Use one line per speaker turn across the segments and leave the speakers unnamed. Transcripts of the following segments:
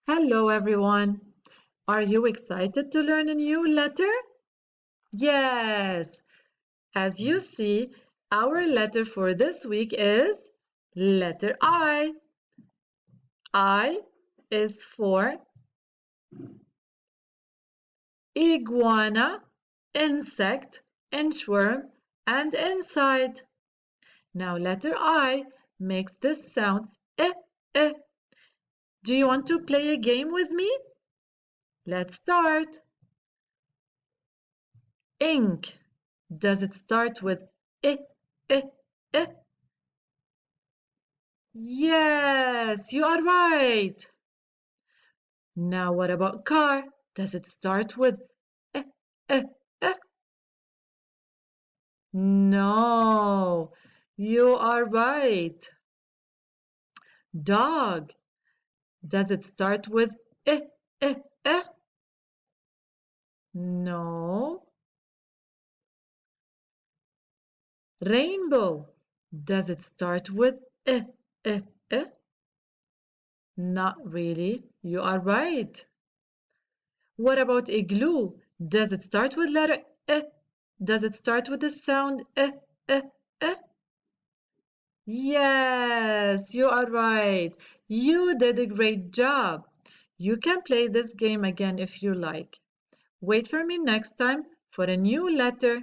Hello, everyone. Are you excited to learn a new letter? Yes. As you see, our letter for this week is letter I. I is for iguana, insect, inchworm, and inside. Now, letter I makes this sound eh, eh. Do you want to play a game with me? Let's start. Ink. Does it start with I, I, I? Yes, you are right. Now what about car? Does it start with I, I, I? No, you are right. Dog. Does it start with I, I, I? No. Rainbow. Does it start with I, I, I? Not really. You are right. What about igloo? Does it start with letter eh? Does it start with the sound eh, eh, eh? Yes, you are right. You did a great job. You can play this game again if you like. Wait for me next time for a new letter.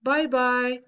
Bye bye.